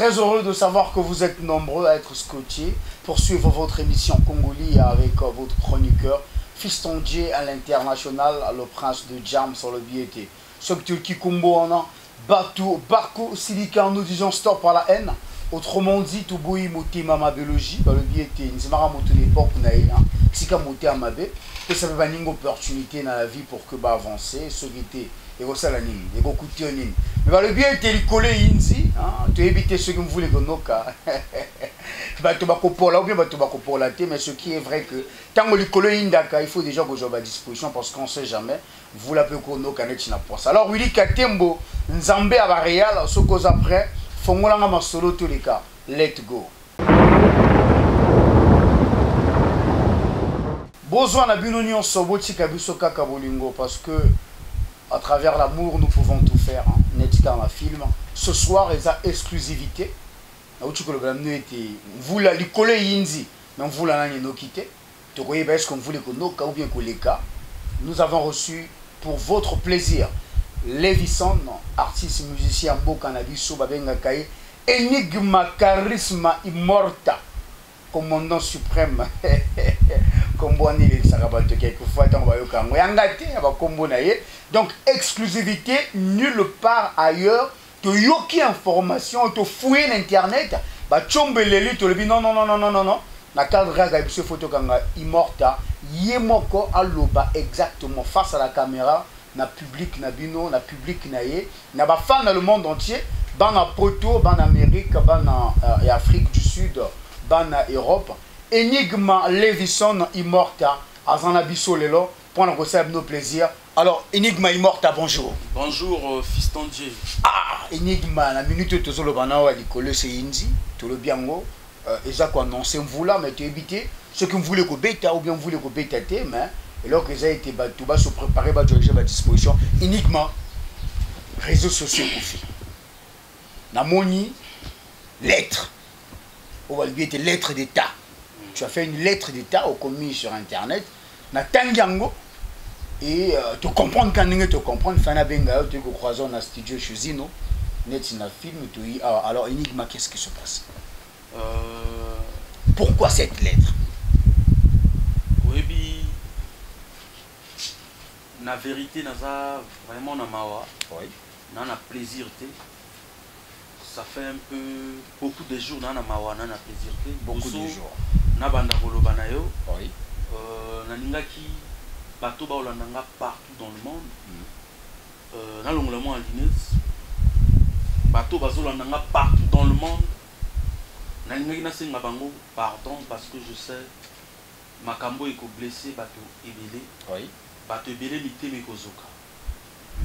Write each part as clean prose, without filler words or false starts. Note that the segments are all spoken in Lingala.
Très heureux de savoir que vous êtes nombreux à être scotchés pour suivre votre émission Congoli avec votre chroniqueur Fiston J à l'international, le prince de Jam sur le BT. Ce qui Kumbo en a, Batou, Barco, Silica, nous disons stop à la haine. Autrement dit, tout boui mouti mama biologie, le BT, nous avons monté l'époque, si comme mouti à ma bé, que ça veut une opportunité dans la vie pour que bah avancer, ce qui était. Et vous savez, il y a beaucoup de tionines. Mais le bien était collé ici, tu évites ce que vous voulez que nous mais ce qui est vrai que tant que le collé il faut déjà que je sois à disposition parce qu'on ne sait jamais. Vous l'avez connu pour ça. Alors, Willy Katembo, Nzambe à Réal, ce qu'on après, Fongolanga ma solo tous les cas. Let's go. Besoin d'un bon union sur Boti Kabusoka Kabolingo parce que à travers l'amour, nous pouvons tout faire. Netika ma film. Ce soir, il y a exclusivité. Vous la collez Yinzi, mais vous la n'avez pas quitté. Vous voyez, est-ce qu'on voulait que nous, ou bien que les cas. Nous avons reçu pour votre plaisir Levison, artiste musicien beau cannabis, Babenga Kaye, Enigma Charisma Immorta, commandant suprême. Donc, exclusivité nulle part ailleurs. Tu as aucune information, tu fouillé l'internet. Non. Na cadre de ce photo Immorta, Yemoko Aloba exactement face à la caméra, na public na bino, na public na ye, na ba fan dans le monde entier, ban na Poto, ban na Amérique, ban na Afrique du Sud, ban na Europe. Enigma Levison Immorta, Azanabiso Lelo, pour nous recevoir nos plaisirs. Alors, Enigma Immorta, bonjour. Bonjour, Fiston J. Ah, Enigma, la minute de Zolo Banawa, l'école c'est Indi, tout le biango. Et ça qu'on annonce vous là, mais tu évité ce que vous voulez que bêta ou bien vous voulez que bêta mais et là que ça a été battu, se préparer, à disposition. Enigma, réseaux sociaux qu'on fait. Namoni, lettre. On va lui dire lettre d'État. Tu as fait une lettre d'État au commis sur Internet. Na Tangiango. Et tu comprends quand tu comprends. Fana Benga, tu croises dans le studio chez Zino. Net na film. Alors, Enigma, qu'est-ce qui se passe? Pourquoi cette lettre? Oui, la vérité, n'a vraiment na mawa. Oui. N'a plaisir. Ça fait un peu beaucoup de jours na mawa na plaisir. Beaucoup de jours. Na banda koloba na yo. Oui. Na lingaki bato ba olandanga partout dans le monde. Na longolamo en ligne. Bato bazolandanga partout dans le monde. Na lingaki na senga bango pardon parce que je sais makambo eko blessé bato ebele. Oui. Bato ebele miteme kozoka.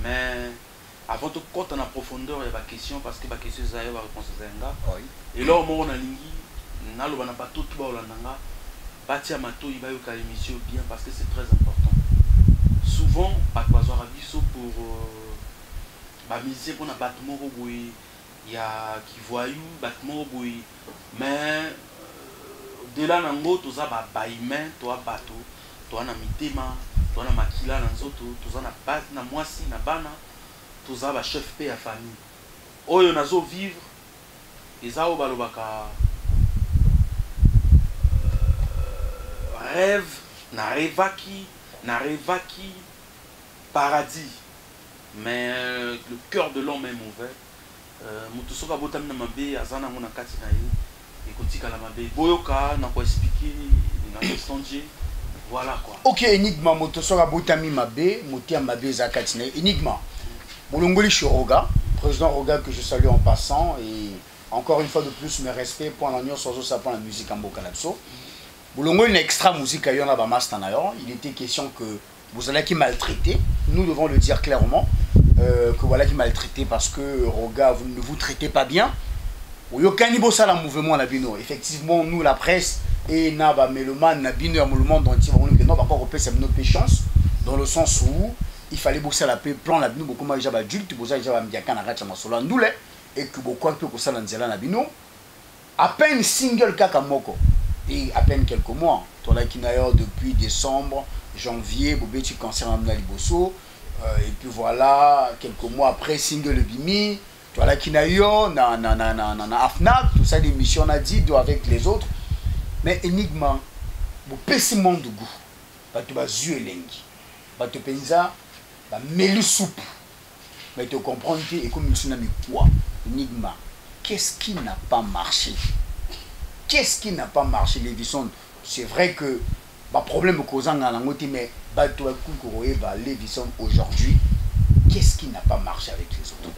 Mais avant de compter en profondeur, il y a des questions parce que les questions sont des réponses. Et là, on a lingi, on a le bateau tout bas, on a bâti un bateau, il va y avoir une émission bien parce que c'est très important. Souvent, pas de besoin pour la musique, on a bâtiment il y a qui voyou, bâtiment mais de là, on a tout ça, baïmen, toi bateau, toi on a mitema, toi on a makila, toi on a base, na moisi, na bana. Tous les chefs paix à famille. Oyo nazo vivre, ezao balobaka rêve, na rêvaki paradis. Mais le cœur de l'homme est mauvais. Mutusoka botami na mabe azana ngona kati na ye. Ekotika la mabe. Boyoka na ko expliquer na questionner. Voilà quoi. OK, Enigma mutusoka botami mabe, mutia mabe za kati na Enigma. Boulongoli Roga, président Roga que je salue en passant et encore une fois de plus mes respects pour l'union sans ça pour la musique en Bokanapso. Boulongoli une extra musique à Yona Bamastanayor, il était question que vous allez qui maltraiter, nous devons le dire clairement, que voilà qui maltraiter parce que Roga vous ne vous traitez pas bien. Yokanibo ça la mouvement Nabino, effectivement nous la presse et Naba Meloman Nabino le monde entier on va pas repérer c'est notre chance dans le sens où il fallait bosser la paix, plan la bino, beaucoup de gens adultes, beaucoup de gens et que beaucoup de gens ont à peine single kakamoko et à peine quelques mois. Toi là qui d'ailleurs depuis décembre, janvier, Bobé tu cancer à Liboso et puis voilà quelques mois après single bimi, Voilà qui n'a eu na AFNAC, tout ça, l'émission on a dit avec les autres. Mais énigme, vous pèsez monde de goût. Tu vas jouer lengi. Tu penses, melu soupe. Mais tu comprends que, et comme il y quoi? Énigme, qu'est-ce qui n'a pas marché? Qu'est-ce qui n'a pas marché, les Lévisson? C'est vrai que, problème causant dans la moitié, mais tu vas les Lévisson aujourd'hui. Qu'est-ce qui n'a pas marché avec les autres?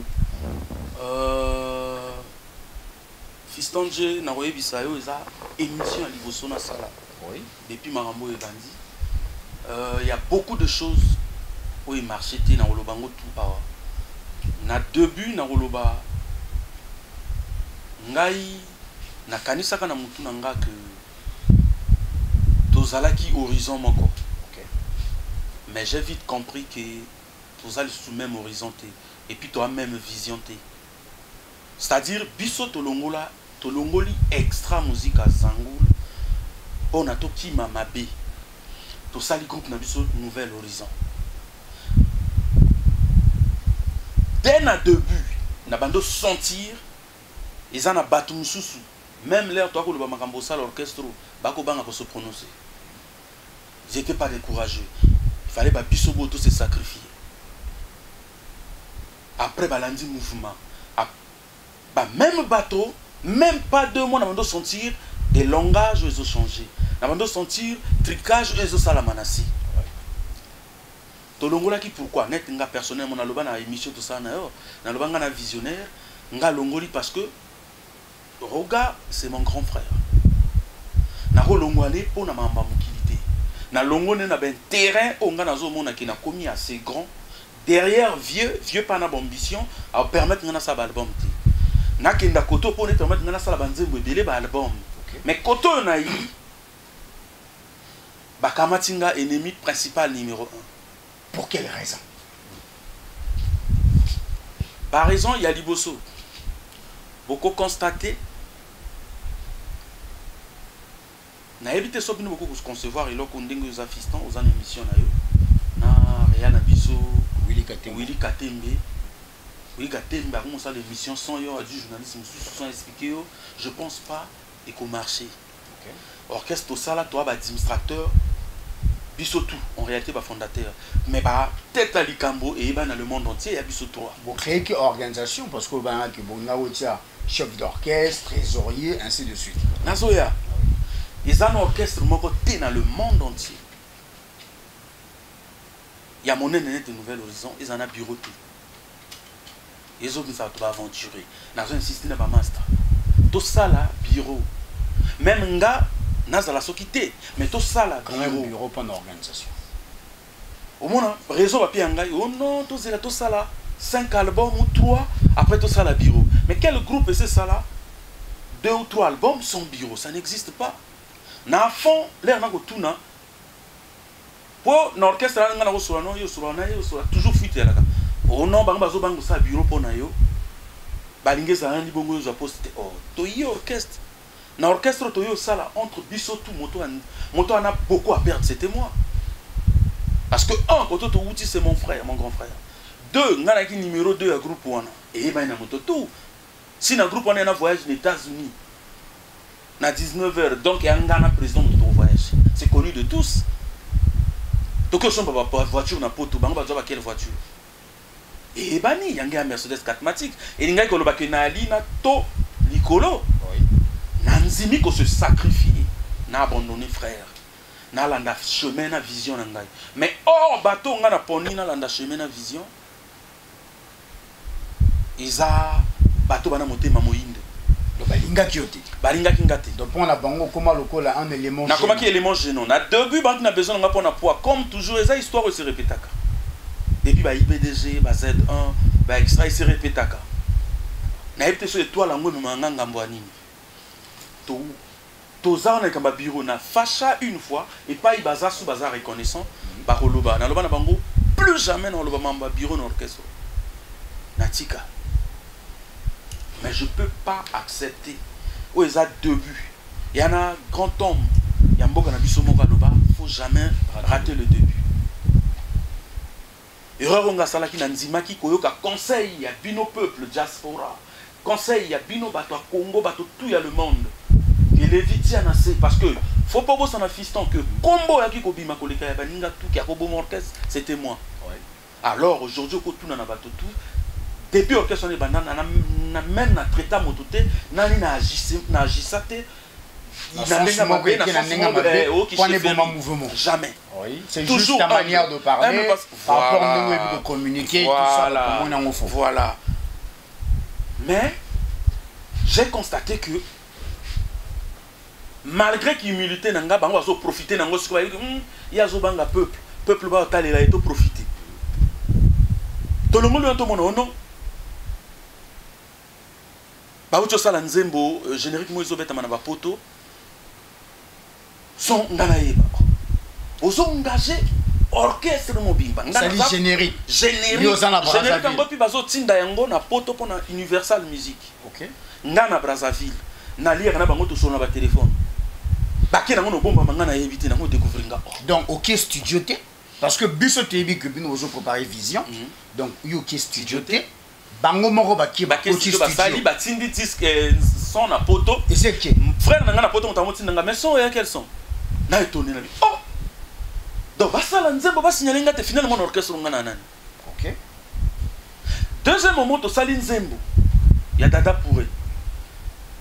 Fiston J, na roye bisayo eza émission à liboso na sala. Oui. Depuis Marambo et Bandi, y a beaucoup de choses où il marchait na rolobango tout awa. Na début na roloba ngai na kanisa kana mutu na nga que tozalaki horizon moko. Okay. Mais j'ai vite compris que tozali sous même horizon te. Et puis toi même vision te. C'est-à-dire biso tolongola tolongoli extra musique à Zangoul on a to ki mamabe to sali groupe na biso Nouvel Horizon. Dès na début na bando sentir ils en a batu mususu même l'air toi ko le makambo ça l'orchestre bako banga ko se prononcer. J'étais pas découragé. Il fallait ba biso boto se sacrifier. Après balandi mouvement même bateau, même pas 2 mois, nous avons sentir des langages ils ont changé. Nous avons sentir tricage ils ont salamanasi. Tolongola qui pourquoi net nga personnellement na loba na émission tout ça na yo, na loba nga na visionnaire, nga longoli parce que Roga c'est mon grand frère. Na rolongwale pour na mamba mukilité. Na longone na ben terrain on nga nazo mona qui na commis assez grand derrière vieux pas na ambition à permettre nga na sa album. Nakenda koto pour permettre ngana sala banzembo belé ba album. Mais koto na yi bakamatinga ennemi principal numéro 1. Pour quelle raison? Par raison il y a liboso. Beaucoup constaté na éviter so bino beaucoup concevoir et là qu'on ndenge aux assistants aux émissions na yo. Na Réal na biso Willy Katembe. Oui, quand on a commencé l'émission sans yo, du journalisme sans expliquer, je pense pas et qu'au marché. Okay. Orchestre ça là, toi, administrateur, bisotou, en réalité, bah fondateur. Mais bah tête à l'Ikambo et bah dans le monde entier, il y a bisotou. Vous créez quelle organisation parce que bah que bon là chef d'orchestre, trésorier, ainsi de suite. Nazoya, ils ont un orchestre mon côté dans le monde entier. Il y a mon net de Nouvel Horizon, ils en ont bureau tout. Les autres nous ont aventuré. Nous avons insisté dans le master. Tout ça là, bureau. Même nga, nous avons quitté. Mais tout ça là, bureau. Bureau pour l'organisation. Au moins, réseau papier en oh non, tout ça là, 5 albums ou 3, après tout ça là, bureau. Mais quel groupe c'est ça là? 2 ou 3 albums sont bureau. Ça n'existe pas. Dans le fond, l'air n'a pas tout. Pour l'orchestre, on a toujours fuité là. Oh non, bazo bango sa bureau pour na yo. Balingue za ndi bongo yo poste. Oh, to y orchestre. Na orchestre to yo sala entre biso tout moto a beaucoup à perdre, c'était moi. Parce que un koto to outi c'est mon frère, mon grand frère. 2, ngana ki numéro 2 à groupe wana. Et ba na moto tout. Si na groupe wana na voyage aux États-Unis. Na 19h donc ya ngana président de voyage. C'est connu de tous. Donc on pas voiture na poto bango bazo ba quelle voiture. Et bani yangi a Mercedes 4matic et l'inga ko loba ke na ali na to likolo na nzimi ko se sacrifier na abandonner frère na landa chemin na vision na ngai mais or bateau nga na poni na landa chemin na vision iza bateau bana motema moinde do balinga kiote balinga kingate donc pour la bango comment lokola un élément na comment qui élément gênant na début banque na besoin nga pona poids comme toujours eza histoire se répétaka. Depuis bah IBDG, bah Z1, bah extra, il se répète à quoi. N'a pas été sur l'étoile en haut, mais on a un gamboani. Tozar n'a qu'un bureau na facha une fois et pas y bazar sous bazar reconnaissant. Bah roloba, na loba na bango plus jamais dans le bamba bureau dans l'orchestre. Natika. Mais je peux pas accepter. Où ils ont 2 buts. Il y en a grand homme. Il y a un beau cannabis au Mogaloba. Faut jamais rater le début. erreur on a salaki na nzimaki koyoka conseil ya bino peuple diaspora conseil ya bino bato à Congo bato tout ya le monde que les vitiens assez parce que faut pas bosser en fiston que combo ya ki kobima koleka ya baninga tout ki akobo orchestre c'était moi. Ouais. Alors aujourd'hui ko tout na bato tout depuis orchestre on est banana na même na traita mototé nani na agissate jamais. Oui, c'est juste ta manière de parler, par rapport à de communiquer, voilà, tout ça. Voilà. Mais j'ai constaté que malgré qu'il militait nanga bango azo profiter nango ce qu'il y a zo banga peuple ba talela et to profiter. Tout le monde lui entend mon nom. Ba ucho sala nzembo générique mo izobeta mana ba poto. Son nganaïba. Vous engagez orchestre mobimba. C'est générique. Générique. Générique en puis bazo tinda yango na poto pour na Universal Music. OK. Ngana Brazzaville. Na lire na bango to sur na ba téléphone. Ba ke nango no bomba mangana éviter nango découvrir nga. Donc OK studio té parce que biso tébi que bino ozo préparer vision. Donc OK studio té. Bango moko ba ki ba studio ba sali ba tindi disque son na poto. Et c'est qui frère na poto motamo tinda mais son ya quel son? Na étonné na oh donc basala nzembo ba signaler ngate finalement mon orchestre ngana nani. OK. Deuxième moment to sali nzembo ya dada pouré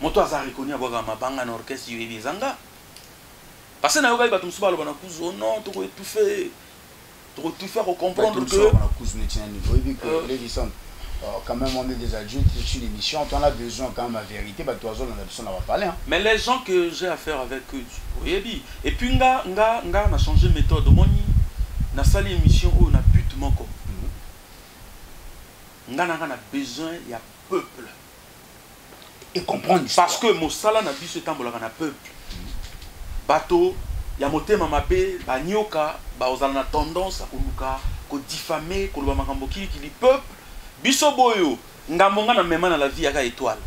moto aza reconnu aboka mabanga na orchestre yebi zanga parce que na yoga ba tumsuba lo bana kuzo non to étouffer au comprendre que na kuzo netinani voyez que les visons quand même on est des adultes sur l'émission, on a besoin quand même la vérité, bah toi on a besoin d'avoir parlé. Hein. Mais les gens que j'ai affaire avec eux, et puis nga on a changé de méthode, moni na sali émission où on a but moko. Nga a besoin il y a peuple et comprendre parce que mon sala na biso tambola na peuple. Bateau ya motema mabe ba nyoka ba ozala na tendance à koluka ko diffamer ko loba makambo ki li peuple. Biso boyo ngamonga na mema na la vie ya étoile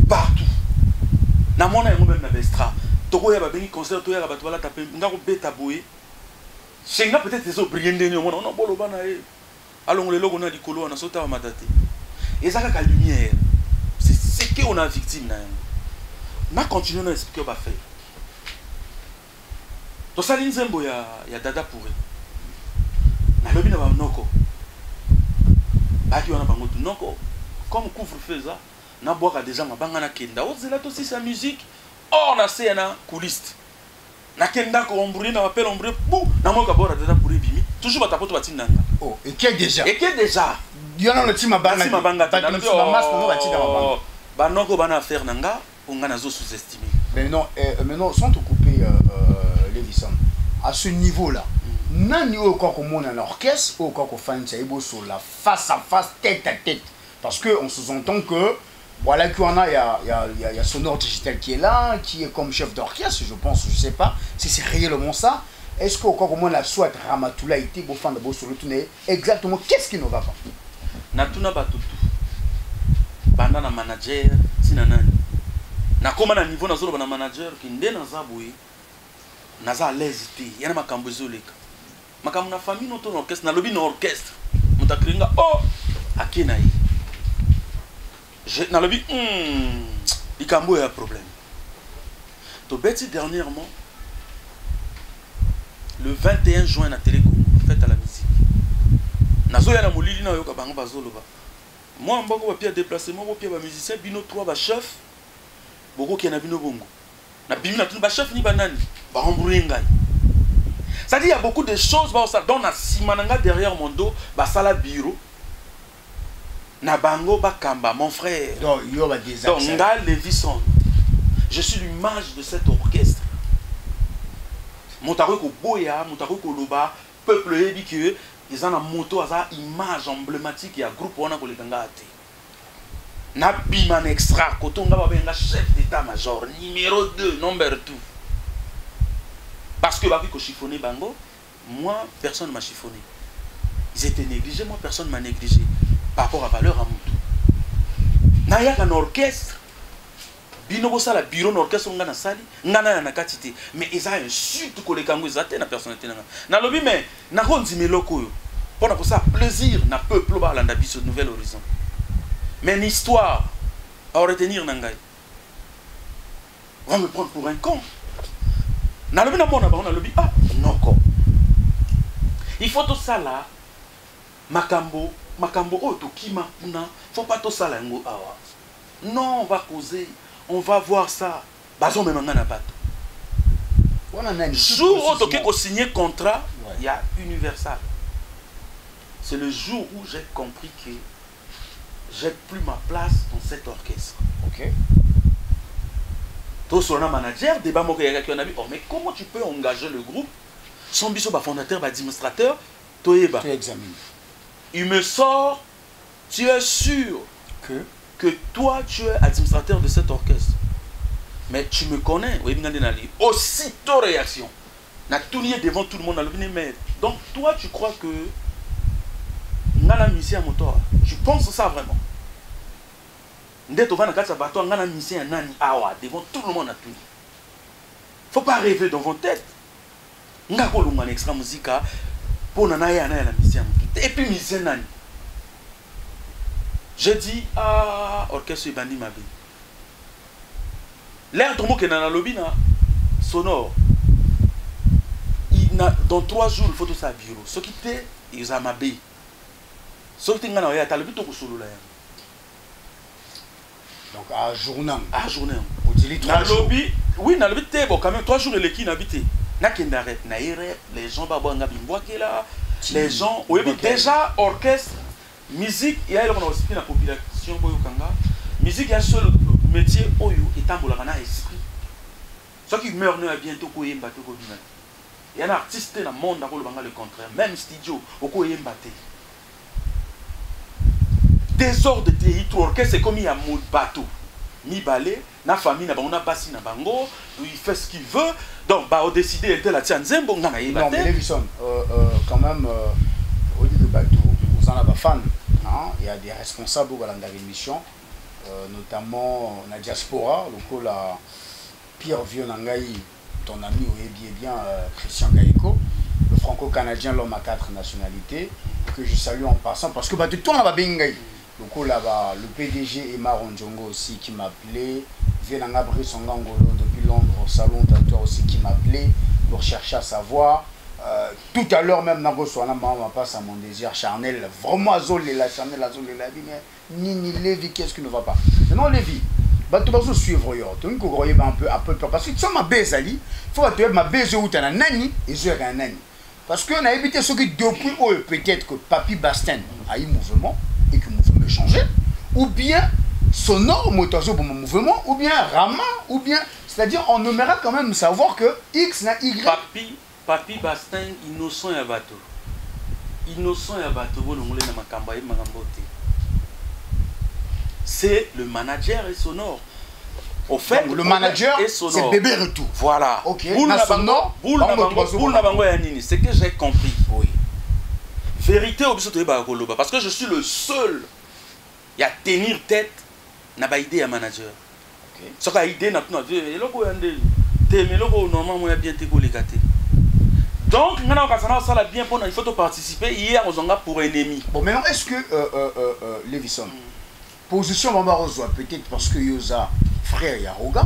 partout na mona yango même na bestra toko ya ba bengi concert to ya ba to la taper ngako beta boye senga peut-être les obriende ni mona on bolo bana e alongo le logo na likolo na sota matate ezaka ka lumière c'est ce que on a victime na yango na continuer na expliquer ba faire to sali nzembo ya dada pourri na lobi na ba noko baki wana bango tunoko comme couvre-feu ça na boka déjà mabanga na kenda ozela to si sa musique or na scène couliste na kenda ko omburi na appel omburi pou na moka bora déjà pour bimi toujours batapoto batinanga oh et qui déjà yana le team mabanga ta no mas no batinga mabanga banoko bana faire nanga onga nazo sous-estimer mais non sans te couper les visons à ce niveau là nani au quoi qu'on monte en orchestre au quoi qu'on fait un sur la face à face tête à tête parce que on sous-entend que voilà qu'on a il y a Sonore Digital qui est là qui est comme chef d'orchestre je pense je sais pas si c'est réellement ça est-ce qu'au quoi qu'on monte la soit Ramatoula été beau fan de beau sur le tourner exactement qu'est-ce qui ne va pas natuna batutu banda na manager sina nani na koma na niveau na zolo na manager qui ndé na zaboué naza à l'aise té yana makambo zoleka makambo na famille noto na orchestre na lobi na orchestre mutakringa oh akena yi je na lobi ikambo ya problème to beti dernièrement le 21 juin na Télé Congo fête à la musique nazo ya na molili na yoka bango bazoloba moi mboko ba pia déplacement bo pia ba musicien bino 3 ba chef boko ki na bino bongo na bimi na tunu ba chef ni banani ba omburenga. C'est-à-dire il y a beaucoup de choses dans la simananga derrière mon dos, basala bureau. Na bango bakamba mon frère. Donc il y a des donc Ngal Levison. Je suis l'image de cet orchestre. Montaro ko boya, montaro ko loba, peuple yebi que ils ont une moto à image emblématique et un groupe on a ko lekanga ate. Na biman extra kotonga ba benga chef d'état-major numéro 2 number 2. Parce que bah, chiffonné bango, moi personne ne m'a chiffonné. Ils étaient négligés, moi personne ne m'a négligé par rapport à valeur à Moutou. Nayak un orchestre, bino bosala bureau na orchestre nga na sali nga na kati te mais eza insulte koleka ngo eza te na personnalité nanga nalobi mais nakondima eloko oyo mpona kosala plaisir na peuple balanda biso Nouvel Horizon mais une histoire à retenir na ngai on va me prendre pour un con nalobi na mona bango nalobi ah noko il faut tosala makambo oyo tokima kuna faut pas tosala yango awa non on va causer on va voir ça bazo même ngana bato jour où toke ko signer contrat il y a Universal c'est le jour où j'ai compris que j'ai plus ma place dans cet orchestre. Ok. Tout sur un manager, débat moko yaka on a dit oh mais comment tu peux engager le groupe sans biso ba fondateur ba administrateur toyeba. Tu examines. Il me sort tu es sûr que toi tu es administrateur de cet orchestre. Mais tu me connais, oui aussitôt réaction. Na tout lié devant tout le monde mais donc toi tu crois que ngana musicien moteur. Tu penses ça vraiment? Ndето va na kati bato ngana musicien nani awa devant tout le monde a tout. Faut pas rêver dans votre tête. Ngako lunga na extra musica pour nana ya na la musicien. Et puis musicien nani. Je dis ah orchestre bandi mabe. L'air tomo que na lobby na sonore. Dans 3 jours il faut tout ça bureau. Ce qui était ils a mabe. Ce qui ngana ya talobi to ko solo la. Donc à journée. À journée. Au dit 3 jours. Oui, na lobby te bon quand même 3 jours les qui n'habité. Na qui n'arrête na les gens babo nga bimboake là. Les gens oui déjà orchestre musique il y a le qu'on a aussi la population boyo kanga. Musique il y a seul métier oyo etambola na esprit. Ceux qui meurent ne bientôt ko yemba to ko bina. Il y a un artiste dans le monde qui a le contraire. Même studio, au yemba te. Désordre de territoire, c'est comme il y a mot bateau. Mi balé, na famille, na bango, na bassi, na bango, il fait ce qu'il veut. Donc, bah, on décide de la tienne, zembo, na na yemba te. Non, mais Levison, quand même, au lieu de bateau, vous en avez fan. Il y a des responsables dans l'émission, notamment la diaspora, la Pierre Vieux-Nangaï, ton ami bien Christian Gaïko, le franco-canadien, l'homme à 4 nationalités, que je salue en passant, parce que bah, de tout là-bas, le PDG Emma Ronjongo aussi qui m'appelait, Vienanga Brissongangolo depuis Londres au salon Tatou aussi qui m'appelait pour chercher à savoir. Tout à l'heure même, maman passe à mon désir charnel, vraiment azolé la charnel, azolé la vie, mais Nini Lévi, qu'est-ce qui ne va pas? Maintenant, Lévi. Tu vas suivre tu un peu peur parce que tu ma baise ali faut que tu ma baise où tu as un nani et je un nani parce que on a évité ce qui depuis peut-être que Papi Bastien a eu mouvement et que le mouvement a changé ou bien sonore motozo pour mon mouvement ou bien Rama ou bien c'est-à-dire on aimerait quand même savoir que X na Y Papi Bastien innocent et bateau vous le moulez na makamba et makambote. C'est le manager et sonore. Au fait, donc, le manager, c'est bébé retour. Voilà. Ok. C'est que j'ai compris. Oui. Vérité au biso de parce que je suis le seul à tenir tête n'a pas idée à manager. Ok. Ce qu'a idée n'a pas idée. Loko yande. Te loko normalement moi bien te golegate. Donc maintenant ça la bien pour il faut participer hier aux onga pour ennemi. Bon maintenant est-ce que Levison position Mambarozo peut-être parce que Yosa frère Yaroga.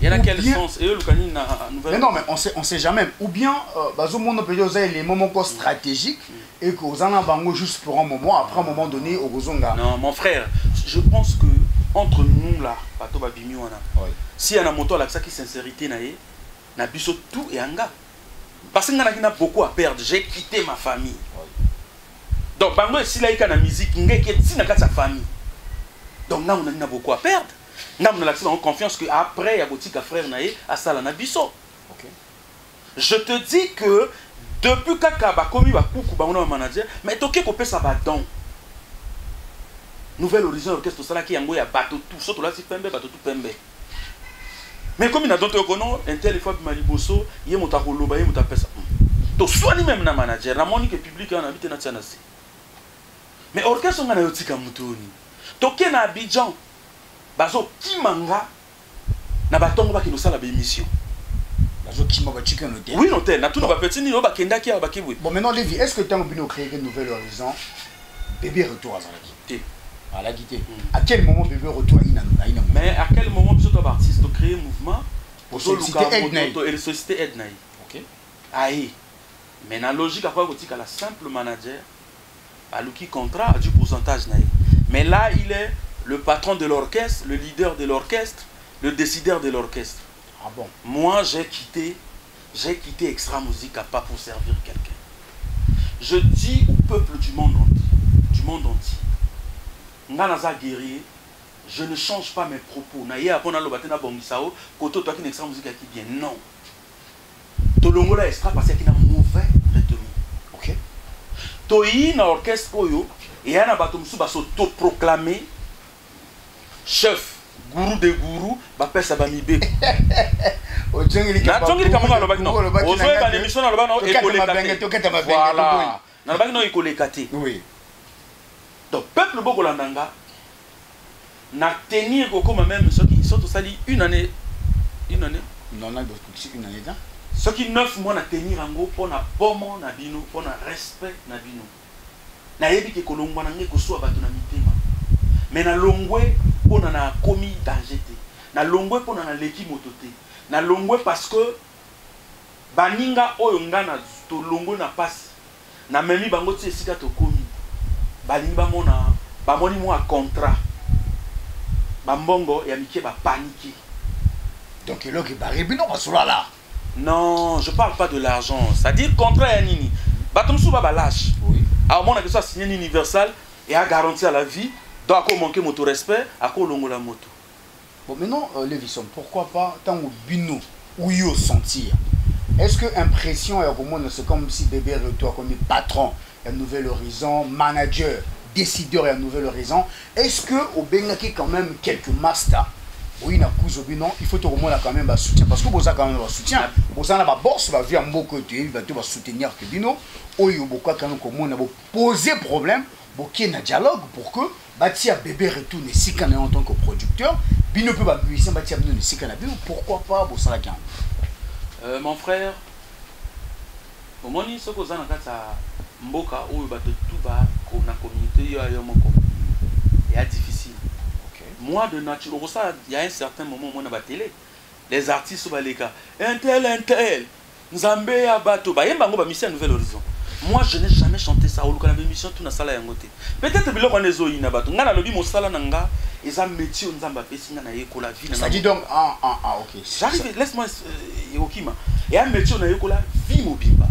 Il y en a quel sens et eux mais non mais on sait jamais ou bien bazo monde peut dire les moments stratégiques et que aux en bango juste pour un moment après un moment donné au Gozonga. Non mon frère, je pense que entre nous là, bato babimi wana. Si y a un moto là ça qui sincérité na biso tout et anga. Parce que ngana kina beaucoup à perdre, j'ai quitté ma famille. Donc bango si là il y a la musique ngeke tina ka sa famille. Donc là, on a beaucoup à perdre. Là, on a confiance qu'après, il y a un frère naé à Salana Bisso. Je te dis que depuis Kakaba, comme il va coucou, manager, mais toké kopé ça va donc. Nouvel Horizon orchestre, ça là qui y a bateau tout, surtout là, c'est pembe, bateau tout pembe. Mais comme il a d'autres connaissances, un tel fois, Maliboso, il y a mon takoloba, il y a mon tapesa. Donc, soit ni même na manager, la monique publique, on a habité dans Tchanasi. Mais orchestre, on a eu Tika Moutoni. Toké na Abidjan, bazo kimanga, na batongo ba kino sala ba émission. Oui, non, na tout na ba petit ni ba kenda ki ba kibwe. Bon, maintenant Lévi, est-ce que tu as envie de créer une nouvelle horizon? Bébé retour à Zalaki. À la guitare. À quel moment bébé retour à Ina? Mais à quel moment vous êtes artiste créer un mouvement pour solliciter aide? Et solliciter aide. OK. Aïe. Mais la logique à quoi vous dites la simple manager a le contrat a du pourcentage naï. Mais là il est le patron de l'orchestre, le leader de l'orchestre, le décideur de l'orchestre. Ah bon? Moi j'ai quitté Extra Musica pas pour servir quelqu'un. Je dis au peuple du monde entier. Nganaza guerrier, je ne change pas mes propos. Naïe après na lobaté na bongisao, koto toi qui n'extra musique qui bien non. Tolongola extra parce qu'il y a un mauvais traitement. OK. Toi na orchestre oyo et yana bato musu ba s'auto-proclamer chef, gourou de gourou, ba pesa ba mibe. O djongeli ka. Na djongeli ka monga lobaki no. Ozo ba émission na lobano école kate. Voilà. Na lobaki no école kate. Oui. Donc, peuple Bogolandanga n'a tenir au comme même ceux qui sont au sali une année. Non, non, une année. Ceux qui 9 mois n'a tenir en gros pour na pomo na bino, pour na respect na bino. Na yebi ke kolongwa na ngeko so abato na mitema. Mais na longwe pour na commis danger te. Na longwe pour na leki motote. Na longwe parce que baninga oyo ngana to longwe na passe. Na memi bango ti esika to komi. Balingi bamoni mo a contrat bambongo ya mike ba paniquer. Donc il est baribino basula là. Non, je parle pas de l'argent, c'est-à-dire contrat ya nini batomsu ba lâche. Oui. À mon avis ça signé universal et à garantir la vie, donc à manquer moto respect, à longo la moto. Bon maintenant Lévison, pourquoi pas tant au bino ou yo sentir. Est-ce que impression et comment c'est comme si bébé retour comme patron un nouvel horizon, manager, décideur et un nouvel horizon. Est-ce que au Bengaki quand même quelques masters? Oui, il faut tout le monde quand même un soutien parce que vous avez quand même un soutien. Vous avez la bourse, va vivre à mon côté, il va tout soutenir que Bino. Ou il y a beaucoup quand même comment on a posé problème, beaucoup de dialogue pour que bâtir bébé retourne si qu'on est en tant que producteur, Bino peut pas musicien bâtir Bino si qu'on a Bino. Pourquoi pas vous ça la mon frère, au moment où vous avez mboka oyo bato tout ba na communauté yo moko et difficile. OK. Moi de nature ça il y a un certain moment on a ba télé les artistes ba leka un tel nzambe ya bato ba yemba ngo ba mission Nouvelle Horizon. Moi je n'ai jamais chanté ça au local de mission tout na sala ya ngote. Peut-être biloko na ezo ina bato ngana lobi mo sala nanga eza métier nzamba pesi ngana yekola vie na. Ça dit donc OK. J'arrive laisse-moi yokima. Et un métier na yekola vie mobimba.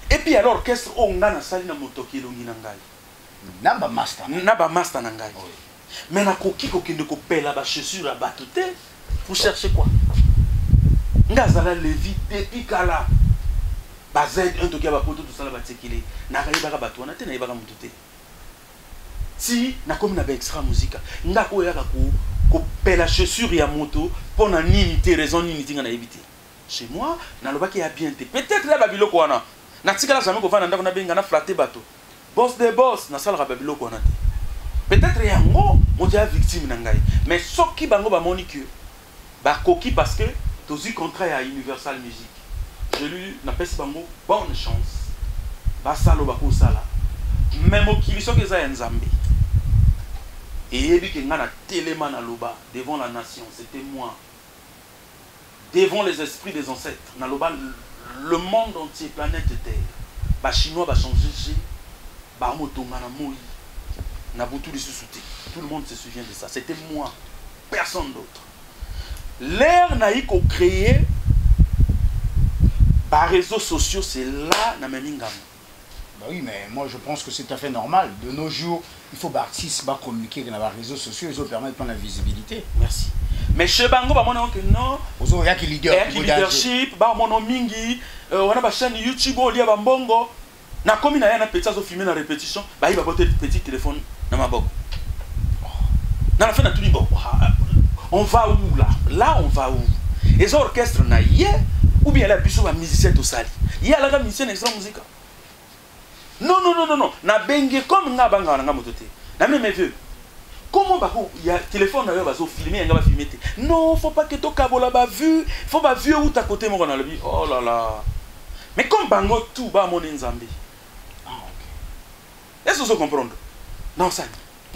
Et puis alors l'orchestre on a sali na motoki longi na ngai. Naba master. Naba master na ngai. Mais na koki kokende ko pela ba chaussure à batote pour chercher quoi? Ngazala levi depuis kala. Ba Z un toki ba poto tout ça la batekile. Na kali ba bato na te na ba motote. Si na comme na ba extra musica. Ngako ya ko pela chaussure ya moto pour na nini te raison nini tinga na éviter. Chez moi, na lobaki ya bien te. Peut-être là babilo ko wana. Natika la jamais ko fana ndako na benga na flatter bateau. Boss de boss na sala babilo ko na te. Peut-être yango mon dia victime na ngai. Mais soki bango ba monique ba koki parce que tozi contrat à Universal Music. Je lui n'appelle bango bonne chance. Ba salo ba ko sala. Même okili soki za nzambe. Et yebi ke ngana telema na loba devant la nation, c'était moi. Devant les esprits des ancêtres, na loba le monde entier, planète Terre, les Chinois vont changer, tout le monde se souvient de ça. C'était moi, personne d'autre. L'ère n'a eu qu'au créer par réseaux sociaux, c'est là na memingam. Bah oui, mais moi je pense que c'est tout à fait normal. De nos jours, il faut artistes communiquer dans les réseaux sociaux, ils permettent de la visibilité. Merci. Mais chez Bango, que non. Il y a qui leadership, mon mingi, on a une chaîne YouTube, on a Bambongo. Na comme il y a un petit filmé dans la répétition, il va porter un petit téléphone dans ma boque. Dans la fin de tout le monde, on va où là? Là, on va où? Les orchestres, ou bien la biso musicien tout sali. Il y a la musicien extra musique. Non. Na bengue comme nga banga na motote. Na même vieux. comment il y a téléphone d'ailleurs bazo filmer yanga ba filmer te non faut pas que to kabola ba vu faut ba vu ou ta côté mon na lebi oh là là mais comme bango tout ba mon nzambe ah OK est-ce que vous comprenez non ça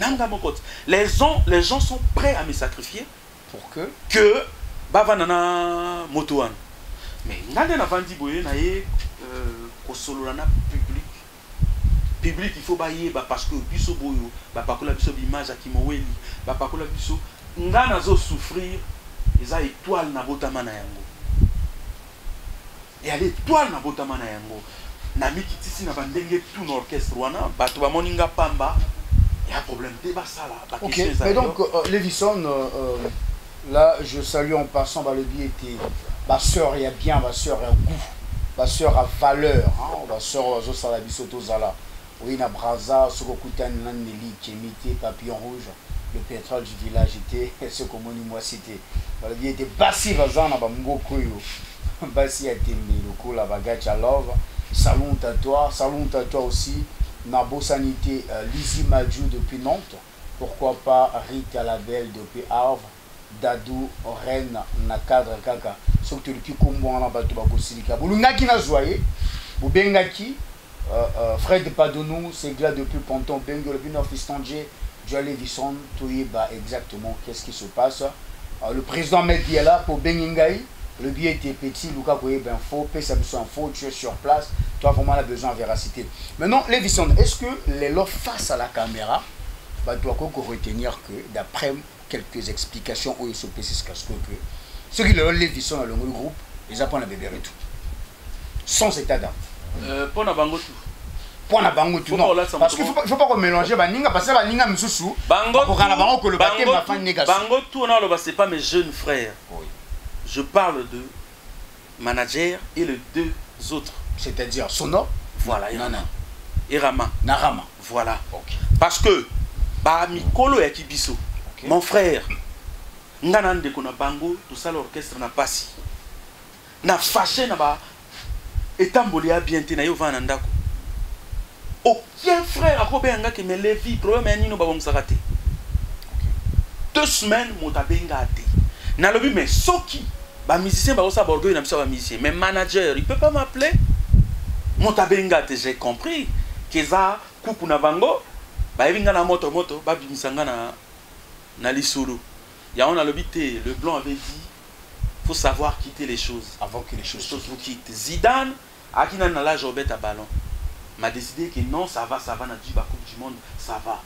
nanga mon côté les gens sont prêts à me sacrifier pour que ba vanana motoan mais ngande na vandi boye na ye ko solo na public il faut bailler parce que biso boyo ba pakola biso image akimoweli ba pakola biso ngana zo souffrir eza étoile na botama na yango et l'étoile na botama na yango na mikitisi na bandenge tout l'orchestre wana bato ba moninga pamba il y a problème te ba sala ba OK mais donc Levison là je salue en passant le billet était ma sœur il y a bien ma sœur il y a goût ma sœur a valeur hein ma sœur zo sala biso to zala. Oui, na Braza, ce qu'on coûte un Nelly qui imitait Papillon Rouge, le pétrole du village était ce qu'on moi cité. Il était Bassi Vazan, Bambokoyo, Bassi a été mis le coup, la baguette à love, salon à toi aussi, Nabo Sanité, Lizzie Madjou depuis Nantes, pourquoi pas Rita Labelle depuis Havre, Dadou, Rennes, Nakadre Kaka, surtout depuis Kombo, on a battu Bakosilika. Boulungaki na Zoye, Boubengaki. Fred Padonou, c'est là depuis Ponton, Bengo, le Bino Fistangé, Joël Levison, Touiba, exactement qu'est-ce qui se passe. Le président Mehdi est là pour Bengingaï, le billet était petit, Lucas Koye, ben faux, ça me semble faux, tu es sur place, toi vraiment la besoin de véracité. Maintenant, Levison, est-ce que les lots face à la caméra, bah, doit retenir que d'après quelques explications où il se précise que ceux qui le Levison dans le groupe, ils apprennent à bébé et tout. Sans état d'âme. Pour na bango tout. Pour na bango tout non. Parce qu'il faut pas mélanger baninga parce que baninga misusu. Bango pour kana bango que le baptême ma fin négation. Bango tout non là c'est pas mes jeunes frères. Oui. Je parle de manager et les deux autres. C'est-à-dire Sono. Voilà. Et Rama. Narama. Voilà. OK. Parce que ba mikolo ya kibiso. Mon frère. Ngana ndeko na bango tout ça l'orchestre na pasi. Na fâché na ba etamboli a bien te na yo vana ndako aucun frère akobenga ke me levi problème ya nino ba bomsaka te 2 semaines motabenga te na lobi mais soki ba musicien ba osa borgo na biso ba musicien mais manager il peut pas m'appeler motabenga te j'ai compris que za kuku na bango ba evinga na moto ba bimisanga na lisolo ya on a lobi te le blanc avait dit faut savoir quitter les choses avant que les choses vous quittent. Zidane Akina na l'âge au bête à ballon m'a décidé que non ça va na la Coupe du Monde ça va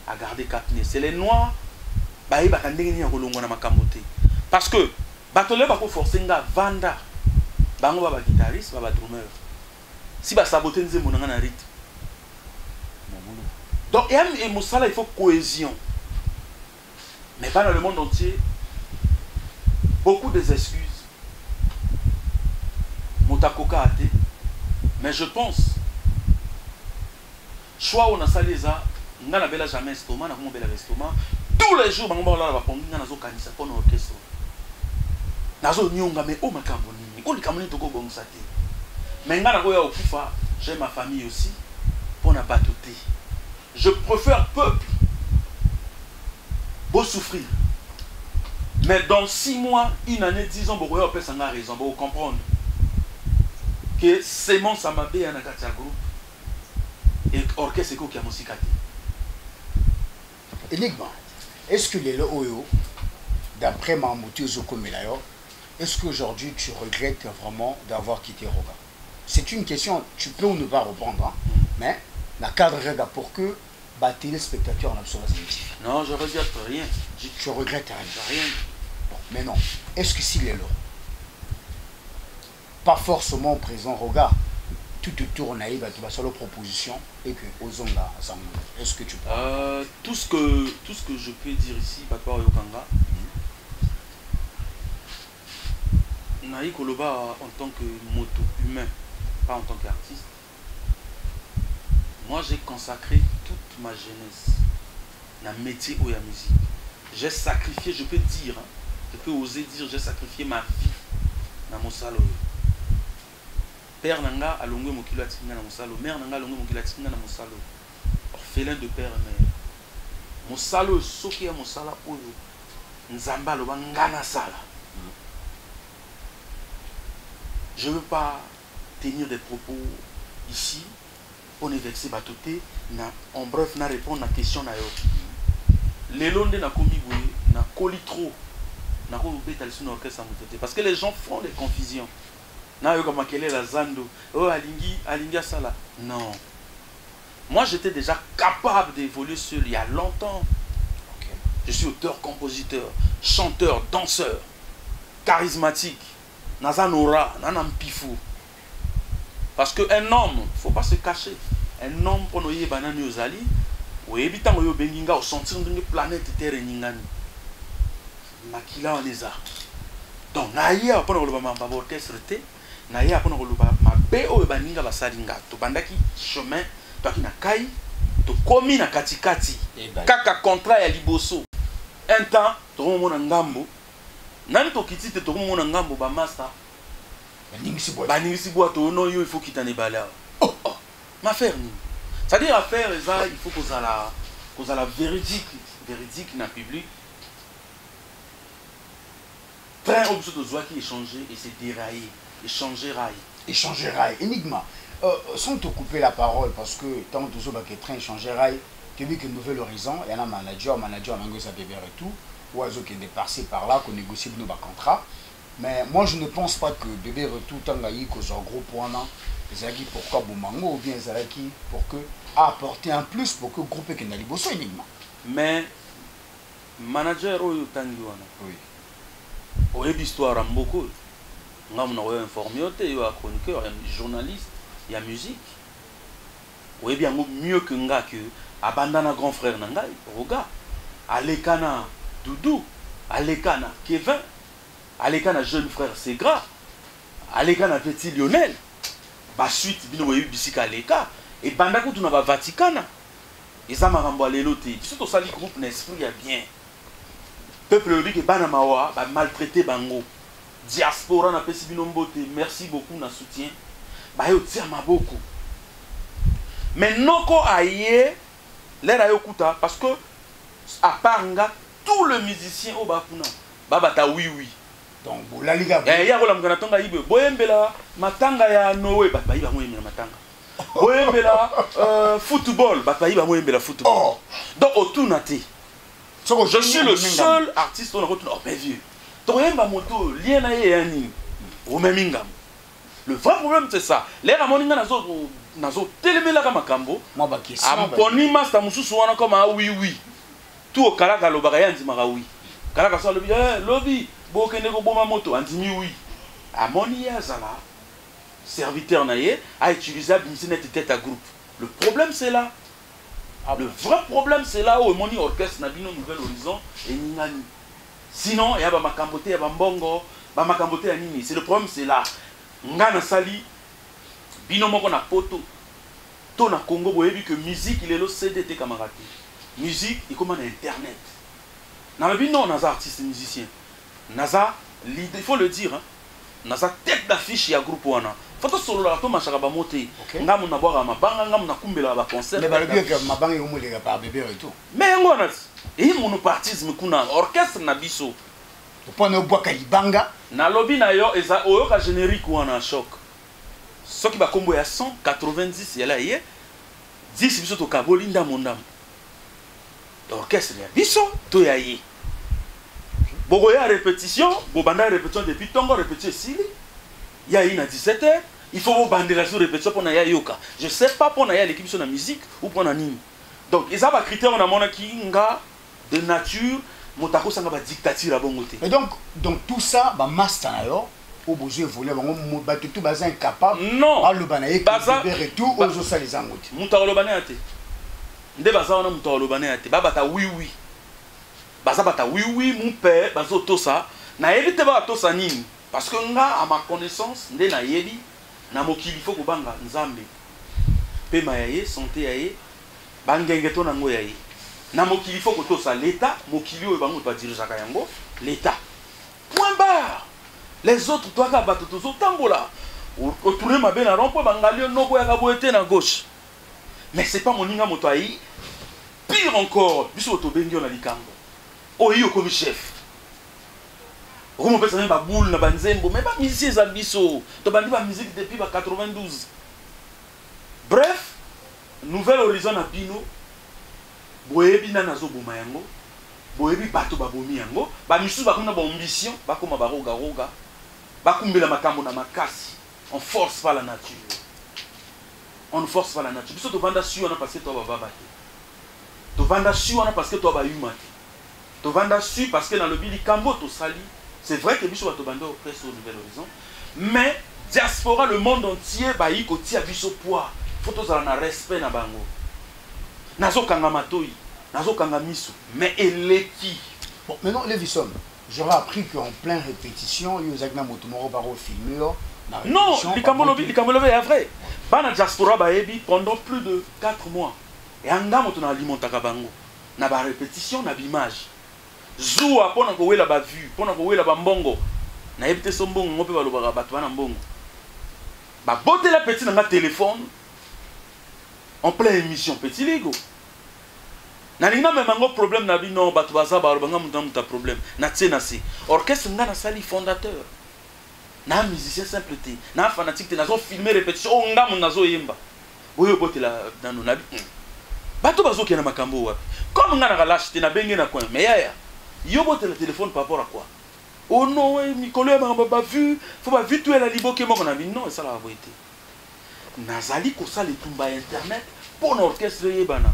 à garder Capné c'est les noirs bah ils va kandengeni ya kolongo na makambote parce que batole ba ko forcer nga vanda bango ba guitariste ba drummer si ba saboter nzembo na na rythme donc et mosala il faut cohésion mais pas dans le monde entier beaucoup des excuses Motakoka a été mais je pense choix on a salé ça on a bela jamais estomac na bela estomac tous les jours bango la ba pongi na zo kanisa pour orchestre nazo nyonga mais o makambo nini ko likamoni to ko bongisa te mais ngana ko ya okufa j'ai ma famille aussi pour na batoté je préfère peuple beau souffrir mais dans 6 mois une année 10 ans beaucoup on ça a raison vous comprendre que c'est mon samabé à Nakatia groupe et orchestre qui a musique. Énigme, est-ce que les Oyo, d'après Mamouti Zokomelayo, est-ce qu'aujourd'hui tu regrettes vraiment d'avoir quitté Roga? C'est une question, tu peux ou ne pas répondre, hein, mais la cadre rega pour que les téléspectateurs en absolument. Non, je regrette rien. Tu regrettes rien. Bon, mais non, est-ce que s'il est là? Pas forcément présent Roga, tout te tourne à Iba, tu vas sur la proposition et que Ozonga, est-ce que tu peux tout ce que je peux dire ici, Papa Oyokanga, Naï Koloba en tant que moto humain, pas en tant qu'artiste, moi j'ai consacré toute ma jeunesse dans le métier ou la musique. J'ai sacrifié, je peux dire, je peux oser dire, j'ai sacrifié ma vie dans mon salon. Père nanga alongwe mokilo atinga na mosalo, mère nanga alongwe mokilo atinga na mosalo. Orphelin de père et mère. Mosalo soki ya mosala oyo nzamba lo bangana sala. Je ne veux pas tenir des propos ici. On est vexé batoté. En bref, na répondre à la question na yo. Les londes na komi boye na koli trop. Na ko beta lesu na orchestre mototé parce que les gens font des confusions. Na yo comme quelle est la zando. Oh alingi sala. Non. Moi j'étais déjà capable d'évoluer seul il y a longtemps. Okay. Je suis auteur, compositeur, chanteur, danseur, charismatique. Nazanora, nanam pifou. Parce qu'un homme, il ne faut pas se cacher. Un homme, pour nous y banani aux alliés, ou évitant yo benginga au sentir d'une planète terre ningani. Makila on les a. Donc naïa pour nous le bama orchestre té, naïa pour nous le bama bo baninga basalinga. To bandaki chemin, to ki na kai, to komi na katikati. Kaka contrat ya liboso. Un temps, to mona ngambo. Nani to kiti te to mona ngambo ba master. Baningisi boato non yo il faut qu'il t'en ait balé. Oh oh. Ma faire ni. C'est-à-dire affaire ça il faut qu'on a la véridique na public. Train au de joie qui échanger et c'est dérailler, échanger rail. Échanger rail. Enigma. Sans te couper la parole parce que tant que toujours que train échanger rail, tu dis que nouvel horizon, il y en a manager mango ça bébé et tout, oiseau qui est dépassé par là qu'on négocie nos contrats. Mais moi je ne pense pas que bébé retour tangaï cause en gros point là, Zaki pourquoi Boumango ou bien Zaki pour que apporter un plus pour que le groupe qui n'a pas uniquement. Mais manager ou tangiwana. Oui. Au début histoire en beaucoup. On a informé il y a chroniqueur, il y a journaliste, il y a musique. Oui bien mieux que nga que abandana grand frère nangai, Roga, Alekana Doudou, Alekana Kevin. Alekana jeune frère c'est gras. Alekana petit Lionel. Ba suite bino weyu bisika Aleka et bandako tu na ba Vaticana. Et ça m'a ramboilé l'autre. Surtout ça les groupes n'esprit y a bien. Peuple dit que bana mawa ba maltraité bango. Diaspora na pesi bino mbote. Merci beaucoup na soutien. Ba yo tia maboko. Mais noko aye l'air ayo kuta parce que à part nga tout le musicien au bakuna. Baba ta oui. Donc, la liga. Il y a un peu de temps, Boyembela, Matanga ya Noé, Bapaïba Moyembela Matanga. Boyembela, football, Bapaïba Moyembela football. Donc, au Tounati, je suis le seul artiste on a retenu. Oh, mais vieux. Toyemba Moto, Liena et Annie, au Memingam. Le vrai problème, c'est ça. Les Ramoninga Nazo, Télémela Makambo, Amponi Master Moussou Souana comme un oui. Tout au Kalaka Lobarayan dit Maraoui. Kalaka soit le lobby. Bokenego boma moto andimi oui. Amoni Yazala, serviteur naïe, a utilisé Binsinet tête à groupe. Le problème c'est là. Le vrai problème c'est là où Moni orchestre Nabino Nouvel Horizon et Ningani. Sinon, il y a Bamakambote, il y a Bambongo, Bamakambote à Nini. C'est le problème c'est là. Ngana Sali, Bino Moko na poto. Tona Congo, vous avez vu que musique il est le CDT camarade. Musique, il commande internet. Nabino, on a des artistes musiciens. Naza, il faut le dire, hein. Naza tête d'affiche ya groupe wana. Faut solo la to machaka ba monter. Ngamu na boire ma banga ngamu na kumbela ba concert. Mais ba bien que ma banga yomo les pas bébé et tout. Mais ngona et monopartisme kuna orchestre na biso. Pour ne boire kalibanga na lobby na yo eza oyo ka générique wana choc. Ce qui ba combo ya 190 ya la hier 10 biso to kabolinda mondam. Orchestre ya biso to ya yi. Bogoya répétition, Bobanda répétition depuis Tongo répétition ici. Il y a une à 17h. Il faut vous bander la répétition pour Naya Yoka. Je ne sais pas pour Naya l'équipe sur la musique ou pour Nani. Donc, ils ont des critères on a mon nga de nature, motako sanga ba dictature à bongoté. Et donc tout ça, ba master d'ailleurs, au besoin voler, ba tout bazin incapable. Non. Le banaye qui tout aux autres les angotes. Moutaro le bané até. Nde baza on a moutaro le bané até. Baba ta oui. Bazabata oui mon père bazo tosa na yebi te ba tosa nini parce que nga à ma connaissance nde na yebi na mokili faut ko banga nzambe pe mayaye santé yaye bangenge to na ngo yaye na mokili faut ko tosa l'état mokili o bango ba dirija ka yango l'état point barre les autres toi ka bato tozo tambola o tourner ma be na rompo bangalio noko ya ka boete na gauche mais c'est pas moninga moto ayi pire encore, biso tobengi on a likambo. Oyo comme chef. Comment peut-être même pas boule na banzembo, mais pas musicien za biso. To bandi ba musique depuis ba 92. Bref, Nouvel Horizon na bino. Boyebi na nazo boma yango. Boyebi bato ba bomi yango. Ba misu ba kuna ba ambition, ba koma ba roga roga. Ba kumbela makambo na makasi. On force pas la nature. On ne force pas la nature. Biso to vanda su on a passé to ba baba. To vanda su on a parce que to ba yuma. To vanda su parce que dans le bili kambo to sali. C'est vrai que biso ba to banda au presse au Nouvel Horizon. Mais diaspora le monde entier ba yi ko ti a biso poids. Faut to za na respect na bango. Nazo kanga matoi, nazo kanga miso. Mais elle est qui? Bon, maintenant Levisson, j'aurais appris qu'en pleine répétition, il y a eu Motomoro Baro filmé. Non, Likamolobi est vrai. Bana diaspora baebi pendant plus de 4 mois. Et anga motona alimentaka bango. Na ba répétition, na bimage. Zoua pona ko wela ba vue, pona ko wela ba mbongo. Na yebite so mbongo ngope balobaka bato bana mbongo. Ba bote la petite na téléphone. En pleine émission, petit ligo. Nalina même un problème na bino bato baza ba banga muta problème. Na tsena si. Orchestre nga na sali fondateur. Na musicien simple te, na fanatique te, nazo filmer répétition, oh nga mon nazo yemba. Oyo bote la dans na bi. Bato bazo ki na makambo wapi. Comme nga na lâche te na benge na coin, mais ya. Yo bote le téléphone par rapport à quoi? Oh non, Nicolas m'a vu, faut pas vite tout la libo ke moko na bi non, ça la vérité. Nazali ko ça les tumba internet pour l'orchestre yebana.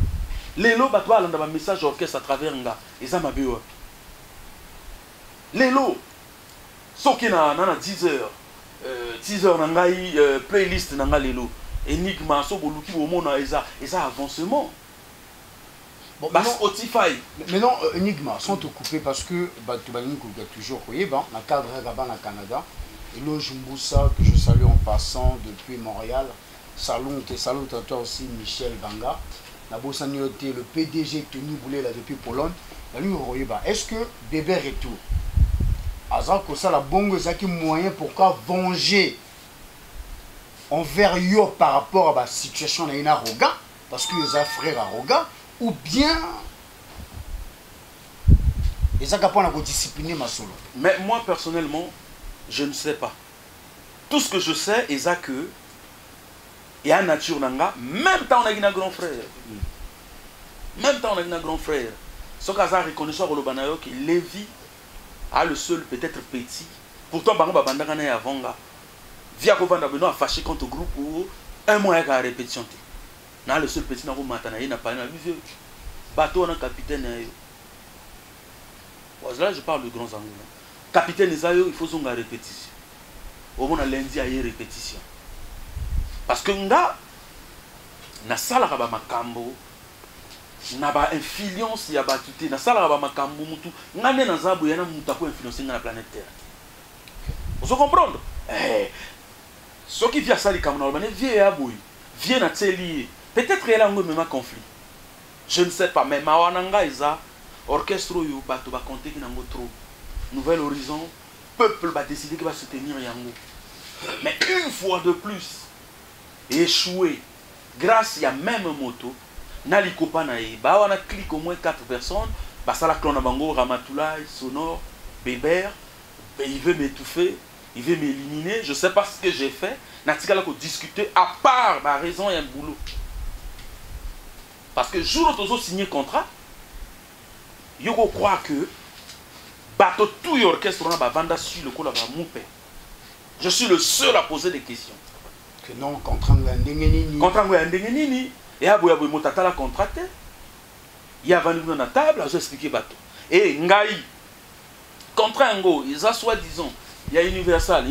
Lelo bato alanda ba message orchestre à travers nga, eza mabe wapi. Lelo soki na 10 heures 10 heures na ngai playlist na ngai lelo enigma so boluki bomona eza avancement. Bon, maintenant, Spotify. Maintenant, Enigma, sans te couper, parce que tu vas toujours dans le cadre Gabana Canada, et là, Jumbusa, que je salue en passant depuis Montréal, salue à toi aussi, Michel Banga, le PDG Tony Boulet là depuis Pologne, est-ce que Bébé Retour, Azak, ça la bonne qui moyen pourquoi venger envers yo par rapport à la situation de Roga, parce que les frères à Roga, ou bien ils ont capable de discipliner ma solo. Mais moi personnellement, je ne sais pas. Tout ce que je sais, c'est que il y a une nature nanga, même temps on a un grand frère. Même temps on a un grand frère. Ce qu'on a reconnu sur le banayo que Lévi a le seul peut-être petit. Pourtant bango bandaka na avonga. Via ko vanda beno a fâché contre le groupe ou un mois à répétition. Na le seul petit na ko matana na pas na vieux. Bateau na capitaine na yo. Là je parle de grands angles. Capitaine Isayo, il faut zonga répétition. Au moins lundi à y répétition. Parce que nga na sala ba makambo na ba influence ya batute na sala ba makambo mutu nga ne na zabu yana mutu ko influencer na planète Terre. Vous comprendre? Ce qui vient sali comme na ba ne vie ya boy. Vie na teli. Peut-être il y a un même conflit. Je ne sais pas, mais Mawananga Isa, orchestre yo bato ba compter ki nango trop. Nouvel Horizon, peuple va décider qu'il va soutenir Yango. Mais une fois de plus, échoué, grâce à même moto, Nali Kopanae, bah on a cliqué au moins 4 personnes, bah ça la clone bango, Ramatoulaye, Sonore, Bébert, il veut m'étouffer, il veut m'éliminer, je ne sais pas ce que j'ai fait, Natika là qu'on discuter, à part ma raison et un boulot. Parce que jour où tu as signé contrat, il faut croire que bateau tout l'orchestre on a vanda sur le coup là mon père. Je suis le seul à poser des questions. Que non, contrat ndengenini. Contrat ndengenini. Et aboya boy motata la contracté. Il y a vendu dans la table, je expliquer bateau. Et ngai contrat ngo, ils a soi-disant, il y a Universal,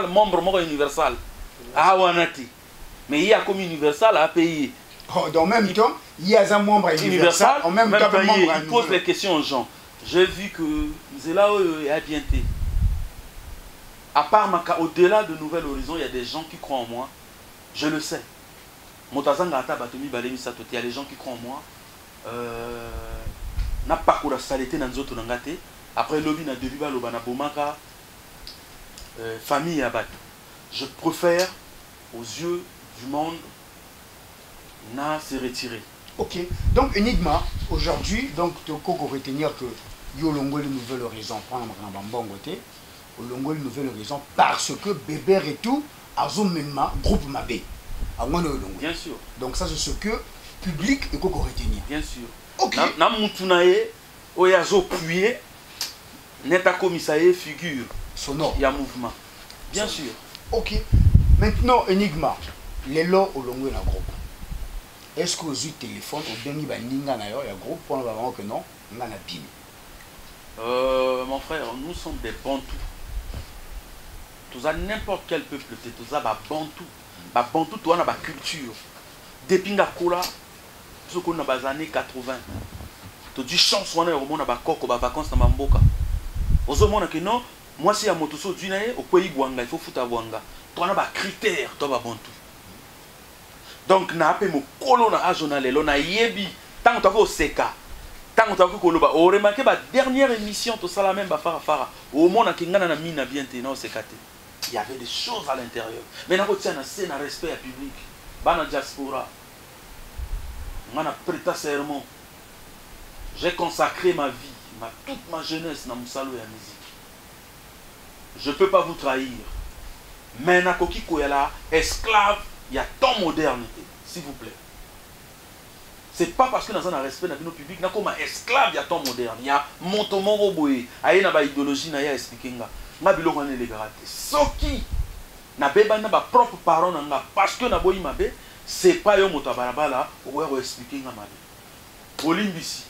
membre mort Universal. Ah wanati. Mais il y a comme Universal à payer. Oh, dans le même temps, il y a un membre Universal, en même temps il pose les questions aux gens. J'ai vu que Zela est bien été. À part au-delà de Nouvel Horizon, il y a des gens qui croient en moi. Je le sais. Motazanga ata batomi balemi satote, il y a des gens qui croient en moi. Na pas ko la saleté na nzoto na ngate. Après lobby na debi ba lobana bomaka famille ya bato. Je préfère aux yeux du monde na se retirer. Ok, donc Enigma, aujourd'hui, donc tu peux retenir que yo longo une nouvelle horizon, prendre un bon côté, longo une nouvelle horizon parce que Bébé et tout, azo même groupe Mabé. Bien sûr. Donc ça c'est ce que public et qu'on retenir. Bien sûr. Ok. Na mutunaye, oyazo puye, neta komisaye figure. Sonore. Il y a mouvement. Bien sûr. Ok. Maintenant, Enigma, les lots au longo de la groupe. Est-ce que vous avez téléphone ou bien il y a un groupe pour le moment que non, on a pile. Mon frère, nous sommes des bantous. Tous à n'importe quel peuple, tous à bantou. Bantou, tu as une culture. Depuis la cola, tout ce qu'on a dans années 80. Tu dis chance, on a au monde à Bakoko, à vacances dans Mamboka. Aux hommes que non, moi si à motoso du nae, au pays Gwanga, il faut foutre à Gwanga. Tu as un critère, tu as bantou. Donc, na appelé mon colon à journal, na yebi, tant que tu as au seka, tant que tu as au koloba, on remarque la dernière émission, tout ça la même, fara, au monde à Kingana na mine bien té, non, sekate. Il y avait des choses à l'intérieur. Mais na tiens na c'est un respect à public. Bana diaspora. On a prêté serment. J'ai consacré ma vie, toute ma jeunesse dans Moussalo et la musique. Je ne peux pas vous trahir. Mais na koki koyala, esclave, il y a tant modernité, s'il vous plaît. C'est pas parce que dans un respect dans nos public, na comme esclave, il y a tant moderne. Il y a montomo roboé, aïe na ba idéologie na ya expliquer nga. Nga bilo ngane liberté. Soki na beba na ba propre parole nga parce que na boyi mabe, c'est pas yo moto barabala, ou ouais expliquer nga mabe. Olimbisi.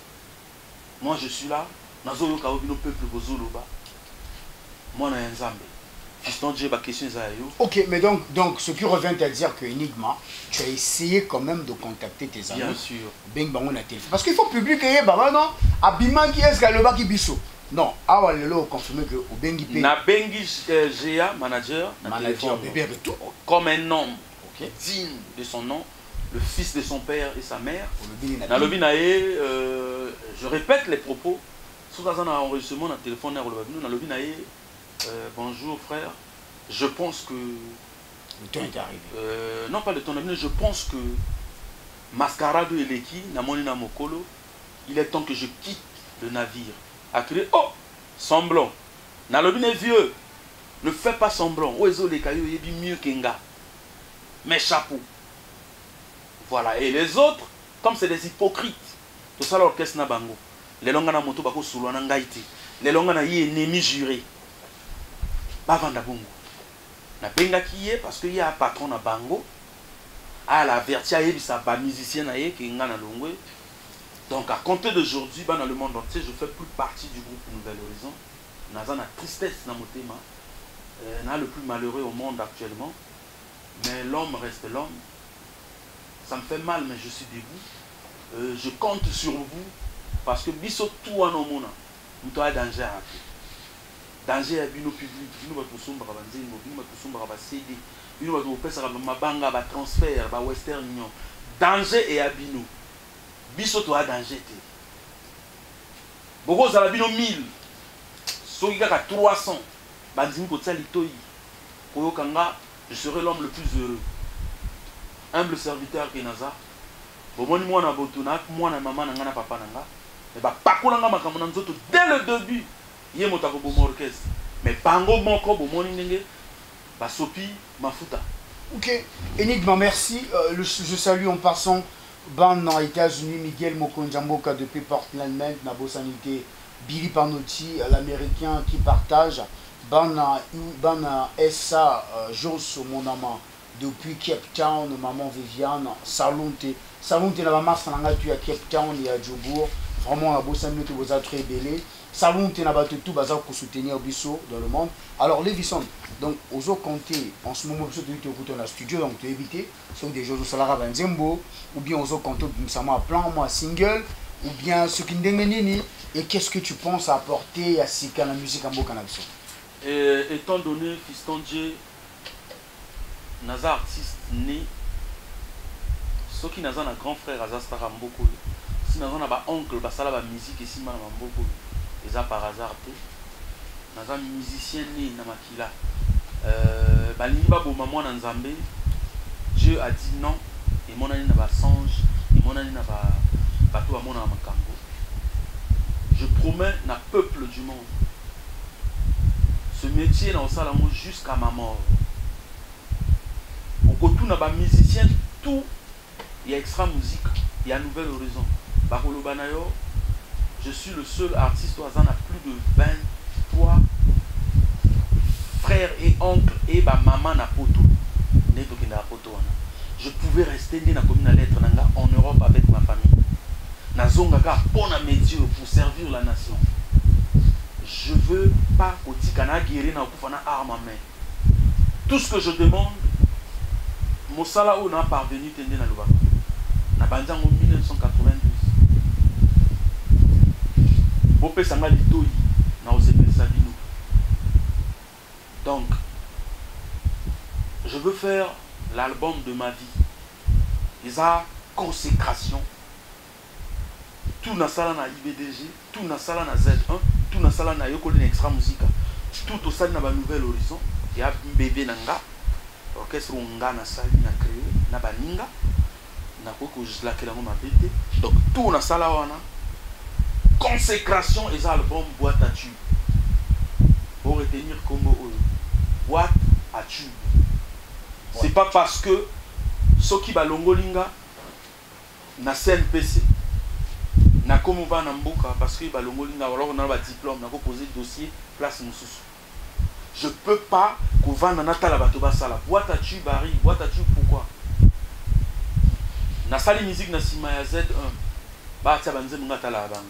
Moi je suis là, nazo yo ka obino peuple bozoloba. Moi na nzambe. Ok, mais donc ce qui revient à dire que Enigma, tu as essayé quand même de contacter tes amis. Bien sûr. Ben bango na téléphone. Parce qu'il faut publier, bah non, abima qui est-ce qu'elle va qui biso. Non, ah ouais, le confirmer que au bengi pay. Na bengi GA manager, bébé et tout. Comme un homme digne de son nom, le fils de son père et sa mère. Na lobi na je répète les propos. Sous un enregistrement na téléphone na lobi na bonjour frère, je pense que... Le temps est arrivé. Non pas le temps est arrivé, je pense que Mascarado et Leki, Namoni Namokolo, il est temps que je quitte le navire. A crié, oh, semblant. Nalobine est vieux, ne fais pas semblant. Oezo les cailloux, il est mieux qu'Enga. Mes chapeaux. Voilà, et les autres, comme c'est des hypocrites, tout ça l'orchestre Nabango. Les longs na moto bako soulouana ngaïti. Les longs na y ennemi juré. Bavanda bongo. Na benga qui est parce qu'il y a un patron à Bango. À la vertu, il y a un musicien qui est ngana longwe. Donc à compter d'aujourd'hui, dans le monde entier, je fais plus partie du groupe Nouvelle Horizon. Naza na tristesse na motema. Na le plus malheureux au monde actuellement. Mais l'homme reste l'homme. Ça me fait mal, mais je suis debout. Je compte sur vous parce que biso tout en omona. Nous avons danger à danger à bino public, nous va tous sombre à Banzimbo, nous va tous sombre à CD, nous va tous faire mabanga, ba transfert, ba Western Union. Danger et à bino. Biso toi danger té. Beaucoup à la bino 1000. Soki kaka 300. Banzimbo ko tsali toyi. Koyo kanga, je serai l'homme le plus heureux. Humble serviteur Kenaza. Bomoni moi na botuna, moi na maman na ngana papa nanga. Mais ba pakolanga makambo na nzoto dès le début. Yé motako bomo orchestre. Mais bango moko bomoni ndenge basopi mafuta. Ok, Enigma, merci. Je salue en passant Ban aux États-Unis, Miguel Mokonjamboka depuis Portland, Maine, Nabo Sanité, Billy Panotti, l'américain qui partage. Ban SA, Jos, mon amant, depuis Cape Town, maman Viviane, Salonte. Salonte, la maman Sananga, tu à Cape Town et à Djobourg. Vraiment, Nabo Sanité, vous êtes très belé. Salon tout bazar pour soutenir Bisso dans le monde. Alors les Visson, donc aux autres comptés en ce moment Bisso tu écoutes dans la studio donc tu éviter sauf des choses au salaire à Nzembo ou bien aux autres comptés ça m'a plan moi single ou bien ce qui n'dengenini et qu'est-ce que tu penses apporter à Sika la musique en Boka Bisso. Étant donné Fiston J naza artiste né ce qui naza un grand frère Azastara Mboko si naza na ba oncle basala ba musique et si mana Mboko et ça par hasard dans un musicien né na makila balingi ba boma mwana nzambe Dieu a dit non et mon ami na ba songe il Je promets na peuple du monde. Ce métier dans ça jusqu'à ma mort. Au côté n'a pas musicien, tout il y a extra musique, il y a Nouvel Horizon. Bakolo Banayo, je suis le seul artiste au hasard, a plus de 23 frères et oncles et ba maman na poto. Je pouvais rester dans la commune lettre en Europe avec ma famille. Nazongaka pour na métier pour servir la nation. Je veux pas kotikana guérir na kufana arme à main. Tout ce que je demande, Mosala on a parvenu tende na lobaka. Na banzango 1992. Bopé sanga litoi na osepel sabino. Donc je veux faire l'album de ma vie. Ils ont consécration. Tout na sala na IBDG, tout na sala na Z1, tout na sala na Yokoli Extra Musica, tout au sala na ba Nouvel Horizon, il y a bébé nanga, orchestre nga na sali na créé, na baninga, na koko juste là que la ma bête. Donc tout na sala wana, consécration et album boîte à tube. Pour retenir comme boîte à tube. C'est pas parce que ceux qui balongolinga na CNPC na comme va na mboka parce que balongolinga alors on a un diplôme na ko poser dossier place mususu. Je peux pas ko vanda na tala bato basala boîte à tube arrive boîte à tube pourquoi na sali musique na sima ya Z1 ba tia banzembo ngata la bango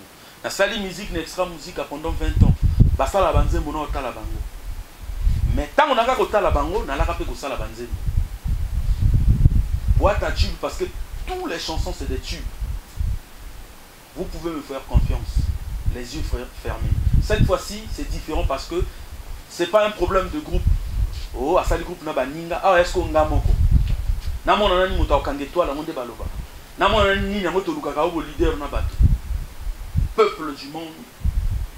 na sali musique na Extra Musica pendant 20 ans ba sala banzembo na otala bango mais tant on a ka kotala bango na la ka pe ko sala banzembo boîte à tube parce que toutes les chansons c'est des tubes. Vous pouvez me faire confiance, les yeux fermés. Cette fois-ci, c'est différent parce que c'est pas un problème de groupe. Oh, à ça le groupe n'a pas ninga. Ah, est-ce qu'on a moko? Na mon nani muta okange toi la monde baloba. Na mon nani na moto lukaka au leader na bato. Peuple du monde,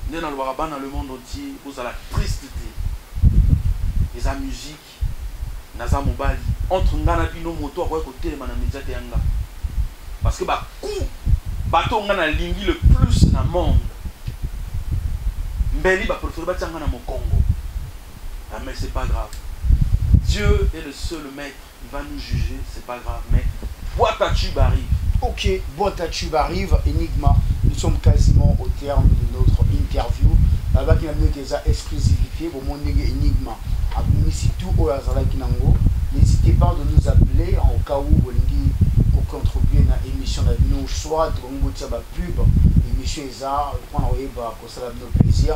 né dans le Waraban dans le monde entier, vous avez la tristesse. Les a musique, naza mobali. Entre ngana bino moto à quoi côté les manamiza de yanga. Parce que bah coup bateau on a lingi le plus dans le monde. Mbeli va préférer battre dans mon Congo. Ah, mais c'est pas grave. Dieu est le seul maître. Il va nous juger, c'est pas grave. Mais boîte à tube arrive. Ok, boîte à tube arrive. Enigma, nous sommes quasiment au terme de notre interview. Là-bas, il y a des exclusivités. Au monde Enigma, à tout au Azala Kinango. N'hésitez pas de nous appeler en cas où vous contribuer à l'émission de nous, soit de la pub, l'émission ESA, on plaisir.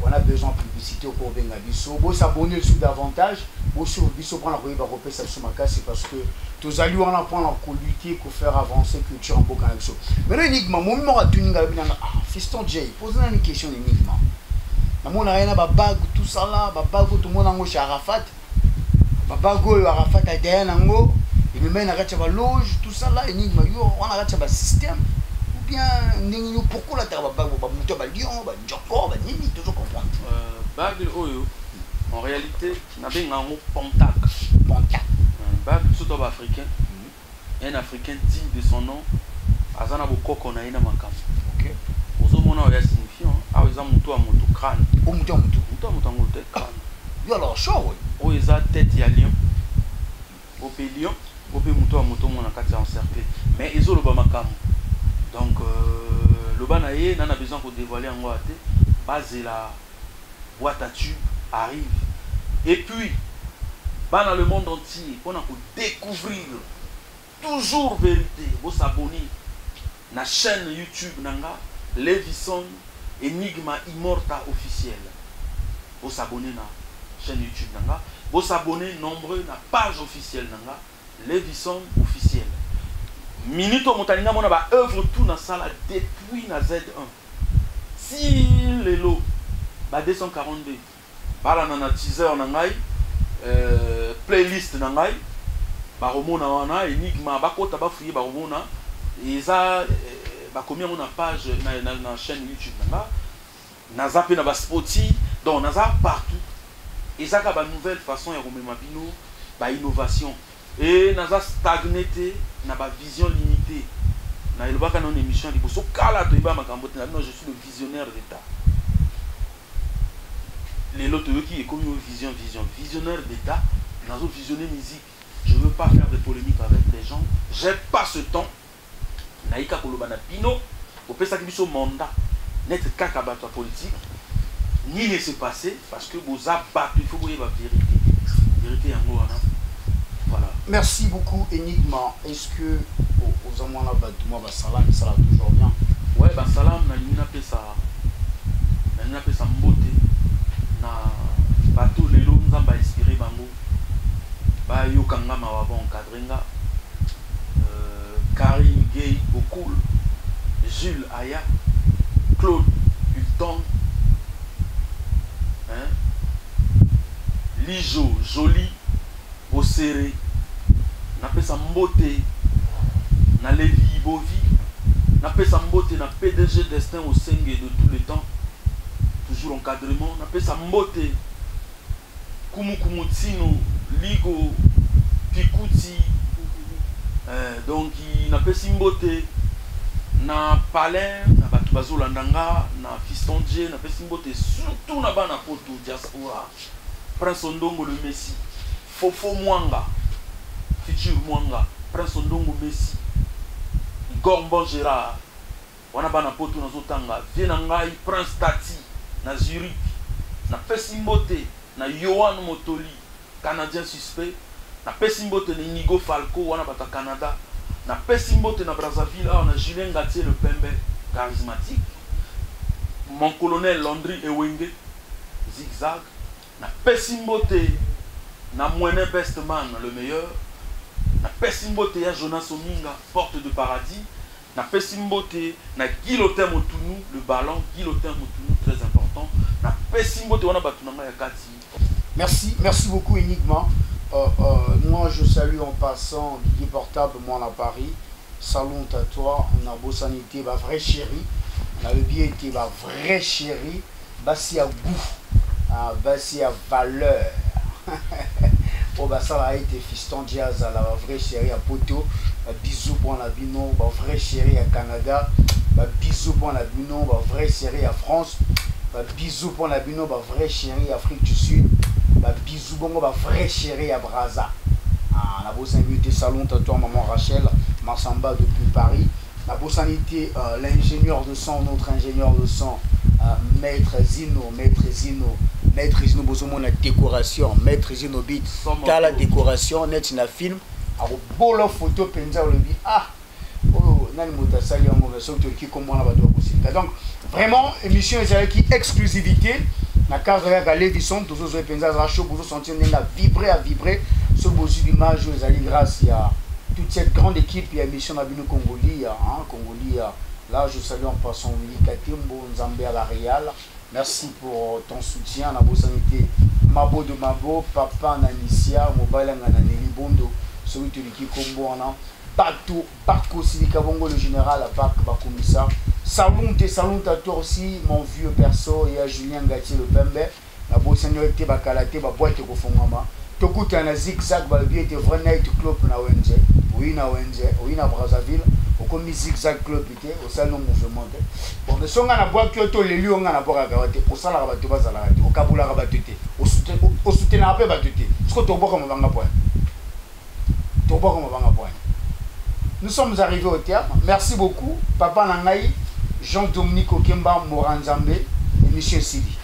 On a besoin de publicité pour Bengabiso. Vous s'abonner dessus davantage. Vous sur Bisso prendre la repère ça c'est parce que tous allons en apprendre à lutter pour faire avancer la culture en Bokanakso. Mais l'énigme, mon numéro à Tuninga, Fiston J, posez une question d'énigme. On a rien à bague, tout ça là, bague, tout le monde en chez Arafat. Babago Arafat a derrière nango, il me mène à la loge, tout ça là, énigme, on a un système. Ou bien, pourquoi la terre va monter à Lyon, Djoko, Nini, toujours comprendre. Bague Oyo, en réalité, on a un mot Pontac. Pontac. Bague, surtout africain, un africain digne de son nom, Azana Bokoko na ina makam. Ok. Ozo mona oya signifiant, a oza muto a moto crâne. O muto a moto. Muto a moto a moto crâne. Yo alors chaud. O eza tête ya lion. O pe lion, o pe muto a moto mona kati encerclé. Mais ezo loba makam. Donc loba na ye nana besoin ko dévoiler en ngoate. Base la boîte à tube arrive. Et puis dans le monde entier, on a pour découvrir toujours vérité. Vous s'abonner na chaîne YouTube nanga Levison Enigma Immorta officiel. Vous s'abonner na chaîne YouTube nanga. Vous s'abonner nombreux na page officielle nanga Levison officiel. Minito Montalinga mona ba œuvre tout na sala depuis na Z1. Si les lots ba 242 bala na teaser nangai playlist nangai ba romona wana Enigma ba kota ba fouiller ba romona eza ba combien on a page na chaîne YouTube nanga na zappé na ba Spotify donc na za partout eza ka ba nouvelle façon ya komema bino ba innovation et na za stagné na ba vision limitée na ilobaka na une émission liboso kala toyeba makambo te non je suis le visionnaire d'état les lots qui est comme une visionnaire d'état nazo visionner musique je veux pas faire de polémique avec les gens j'ai pas ce temps naika koloba na bino opesa ki biso mandat net kaka bato politique ni ne se passer parce que boza bat il faut boyer la vérité yango wana voilà. Merci beaucoup Enigma. Est-ce que aux amants là bas moi ba salam ça va toujours bien? Ouais ba salam na nina pesa mbote na bato lelo nzamba inspiré bango ba yokanga ma bon encadrenga Karim Gay Bokoul Jules Aya Claude Hulton hein Lijo Jolie Osere na pesa mbote na Levi Bovi na pesa mbote na PDG Destin au Senge de tous les temps toujours encadrement na pesa mbote Kumutino Ligo Pikuti donc na pesa mbote na Palin na batu bazolandanga na Fiston Dieu na pesa mbote surtout na bana poto diaspora Prince Ondongo le Messi Fofo Mwanga, Futur Mwanga, Prince Ondongo Messi, Gormbo Gérard, Wanabana Poto Nazotanga, Vienangai, Prince Tati, na Zurich, na Pessimbote, na Yohan Motoli, Canadien suspect, na Pessimbote, na Inigo Falco, Wanabata Canada, na Pessimbote, na Brazzaville, na Julien Gatier le Pembe, charismatique, mon colonel Landry Ewenge, Zigzag, na Pessimbote, na Mwene Bestman le meilleur na Pessimbote ya Jonas Ominga porte de paradis na Pessimbote na Guilotin Motunu le ballon Guilotin Motunu très important na Pessimbote wana batunanga ya kati. Merci beaucoup Enigma. Moi je salue en passant Didier Portable moi à Paris. Salut à toi, on a beau sanité ba vrai chéri. On a le bien été ba vrai chéri, basi à goût, basi à valeur. Oh bah ça va être Fiston Jazz à la vraie chérie à Poto, bisous pour la bino, bah vraie chérie à Canada, bah bisous pour la bino, bah vraie chérie à France, bah bisous pour la bino, bah vraie chérie à Afrique du Sud, bah bisous bon bah vraie chérie à Brazza. Ah la bosse invité salon à toi maman Rachel, Massamba depuis Paris, la bosse invité l'ingénieur de son, notre ingénieur de son, Maître Zino, Maître Zino Bozomo la décoration, Maître Zino Beat, t'as la décoration, net na film, alors bolo photo penza le bi ah oh nani mota sali en version qui comme on a doit possible. Donc vraiment émission qui exclusivité na carte de la Lévisson tous les penza za chaud vous sentir vibrer à vibrer ce beau image aux ali grâce à toute cette grande équipe et émission na bino Congolais là je salue en passant Willy Katimbo Nzambe à la Real. Merci pour ton soutien. La sanité Mabo de Mabo, Papa Nanicia, Mobile Naneli Bondo, celui qui combo en Bato, Barco Silika Bongo, le général, à Parc Bakomissa. Salon à toi aussi, mon vieux perso, et à Julien Gatier le Pembe. La bonne seigneurie Bakalate, Baboite Kofongama. Tokuti na zigzag, Balbi était vrai night club na ONG. Oui, na Brazzaville. Comme zigzag club était au salon mouvement bon mais songa na bois kyoto les lions na bois gawate au sala rabato bazala au kabula rabato au soutien na pe bato ce que to bois comme banga point nous sommes arrivés au terme. Merci beaucoup papa nangai Jean-Dominique Okemba Moranzambe et monsieur Sidi.